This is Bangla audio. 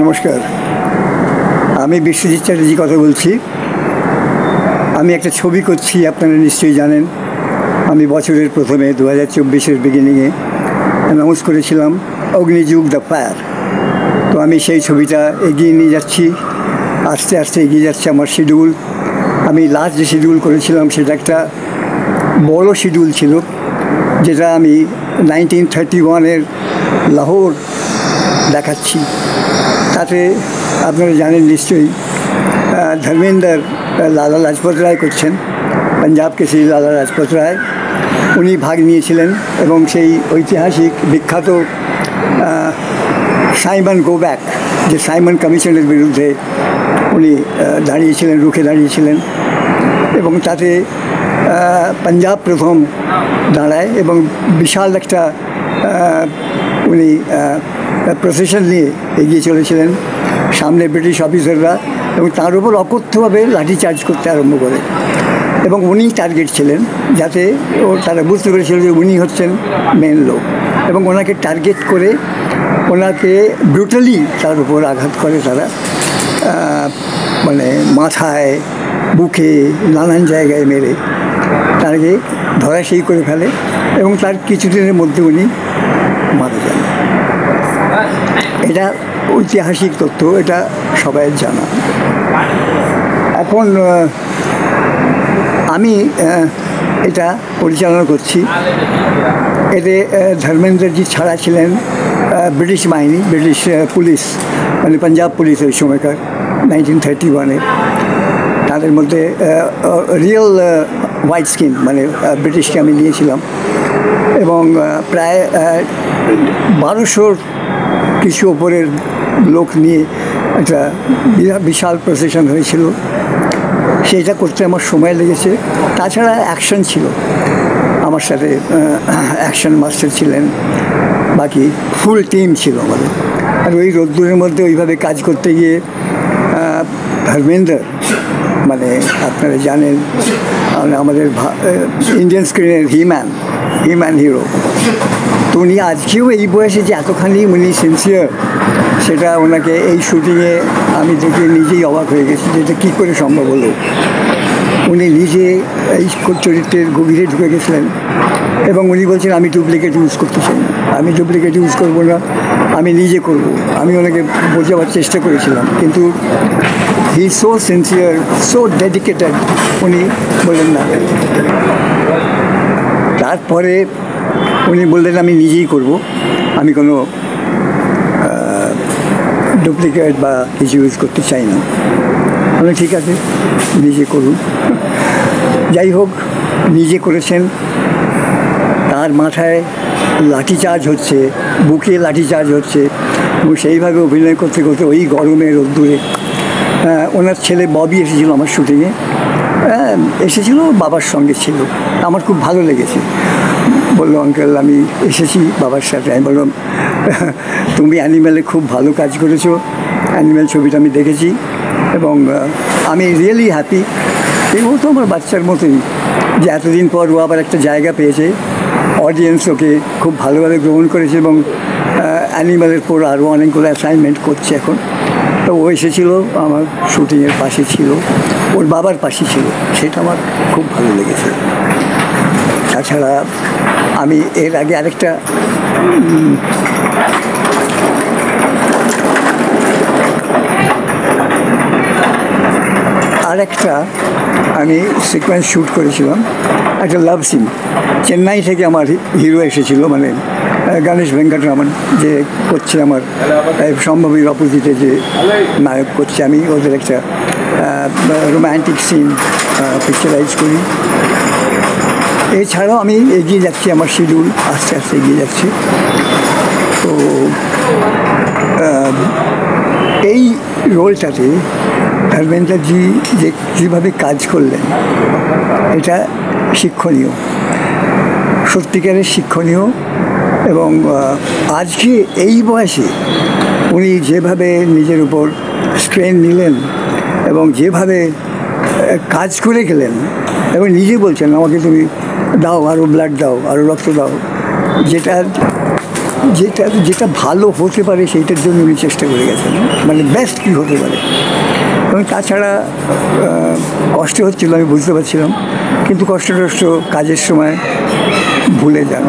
নমস্কার, আমি বিশ্বজিৎ চ্যাটার্জি কথা বলছি। আমি একটা ছবি করছি, আপনারা নিশ্চয়ই জানেন। আমি বছরের প্রথমে 2024-এর বিগিনিংয়ে অ্যানাউন্স করেছিলাম অগ্নিযুগ দ্য ফায়ার। তো আমি সেই ছবিটা এগিয়ে নিয়ে যাচ্ছি, আস্তে আস্তে এগিয়ে যাচ্ছে আমার শিডিউল। আমি লাস্ট যে শিডিউল করেছিলাম সেটা একটা বড় শিডিউল ছিল, যেটা আমি 1931-এর লাহোর দেখাচ্ছি। তাতে আপনারা জানেন নিশ্চয়ই ধর্মেন্দ্র লালা লাজপত রায় করছেন, পাঞ্জাব কেসরি লালা লাজপত রায়। উনি ভাগ নিয়েছিলেন এবং সেই ঐতিহাসিক বিখ্যাত সাইমন গো ব্যাক, যে সাইমন কমিশনের বিরুদ্ধে উনি দাঁড়িয়েছিলেন, রুখে দাঁড়িয়েছিলেন। এবং তাতে পাঞ্জাব প্রথম দাঁড়ায় এবং বিশাল একটা উনি প্রসেশন নিয়ে এগিয়ে চলেছিলেন, সামনে ব্রিটিশ অফিসাররা, এবং তার উপর অকথ্যভাবে লাঠিচার্জ করতে আরম্ভ করে। এবং উনি টার্গেট ছিলেন, যাতে তারা বুঝতে পেরেছিল যে উনি হচ্ছেন মেন লোক, এবং ওনাকে টার্গেট করে ওনাকে ব্রুটালি তার উপর আঘাত করে তারা, মানে মাথায়, বুকে, নানান জায়গায় মেরে তাকে ধরাশায়ী করে ফেলে এবং তার কিছুদিনের মধ্যে উনি মারা যান। এটা ঐতিহাসিক তথ্য, এটা সবাই জানা। এখন আমি এটা পরিচালনা করছি। এতে ধর্মেন্দ্রজি ছাড়া ছিলেন ব্রিটিশ বাহিনী, ব্রিটিশ পুলিশ, মানে পাঞ্জাব পুলিশ ওই সময়কার 1931-এ। তাদের মধ্যে রিয়েল হোয়াইট স্কিন, মানে ব্রিটিশকে আমি নিয়েছিলাম। এবং প্রায় 1200 কিছু ওপরের লোক নিয়ে একটা বিশাল প্রসেশন হয়েছিল। সেইটা করতে আমার সময় লেগেছে। তাছাড়া অ্যাকশন ছিল, আমার সাথে অ্যাকশন মাস্টার ছিলেন, বাকি ফুল টিম ছিল আমাদের। আর ওই রোদ্দুরের মধ্যে ওইভাবে কাজ করতে গিয়ে ধর্মেন্দ্র, মানে আপনারা জানেন আমাদের ইন্ডিয়ান স্ক্রিনের হিম্যান হিরো। তো উনি আজকেও এই বয়সে যে এতখানি উনি সিনসিয়ার, সেটা ওনাকে এই শুটিংয়ে আমি দেখে নিজেই অবাক হয়ে গেছি যে এটা কী করে সম্ভব হলো। উনি নিজে এই চরিত্রের গভীরে ঢুকে গেছিলেন এবং উনি বলছেন আমি ডুপ্লিকেট ইউজ করতে চাই না, আমি ডুপ্লিকেট ইউজ করবো না, আমি নিজে করব। আমি ওনাকে বোঝাবার চেষ্টা করেছিলাম, কিন্তু he so sincere, so dedicated, উনি বললেন না। তারপরে উনি বললেন আমি নিজেই করব, আমি কোনো ডুপ্লিকেট বা কিছু ইউজ করতে চাই না। বলে ঠিক আছে, নিজে করুন। যাই হোক, নিজে করেছেন। তার মাথায় লাঠিচার্জ হচ্ছে, বুকে লাঠিচার্জ হচ্ছে, এবং সেইভাবে অভিনয় করতে করতে ওই গরমে রোদ্দুরে ওনার ছেলে ববি এসেছিল আমার শুটিংয়ে, এসেছিল, বাবার সঙ্গে ছিল। আমার খুব ভালো লেগেছে। বললো আঙ্কেল আমি এসেছি বাবার সাথে। আমি বললাম তুমি অ্যানিম্যালে খুব ভালো কাজ করেছো, অ্যানিম্যাল ছবিটা আমি দেখেছি এবং আমি রিয়েলি হ্যাপি। এই মতো আমার বাচ্চার মতোই, যে এতদিন পর ও আবার একটা জায়গা পেয়েছে, অডিয়েন্স ওকে খুব ভালোভাবে গ্রহণ করেছে এবং অ্যানিম্যালের পর আরও অনেকগুলো অ্যাসাইনমেন্ট করছে এখন। তো ও এসেছিল, আমার শুটিংয়ের পাশে ছিল, ওর বাবার পাশে ছিল, সেটা আমার খুব ভালো লেগেছে। তাছাড়া আমি এর আগে আরেকটা আমি সিকোয়েন্স শ্যুট করেছিলাম, একটা লাভ সিন। চেন্নাই থেকে আমার হিরো এসেছিল, মানে গণেশ ভেঙ্কটরামন, যে করছে আমার সম্ভবীর অপোজিটে যে নায়ক করছে। আমি ওদের একটা রোম্যান্টিক সিন পিকচারাইজ করি। এছাড়াও আমি এগিয়ে যাচ্ছি, আমার শিডিউল আস্তে আস্তে এগিয়ে যাচ্ছে। তো এই রোলটাতে ধর্মেন্দ্রজি যে যেভাবে কাজ করলেন, এটা শিক্ষণীয়, সত্যিকারের শিক্ষণীয়। এবং আজকে এই বয়সে উনি যেভাবে নিজের উপর স্ট্রেন নিলেন এবং যেভাবে কাজ করে গেলেন, এবং নিজে বলছেন আমাকে তুমি দাও, আরও ব্লাড দাও, আরও রক্ত দাও, যেটা যেটা যেটা ভালো হতে পারে সেইটার জন্য উনি চেষ্টা করে গেছেন, মানে বেস্ট কী হতে পারে। এবং তাছাড়া কষ্ট হচ্ছিল, আমি বুঝতে পারছিলাম, কিন্তু কষ্ট কাজের সময় ভুলে যান।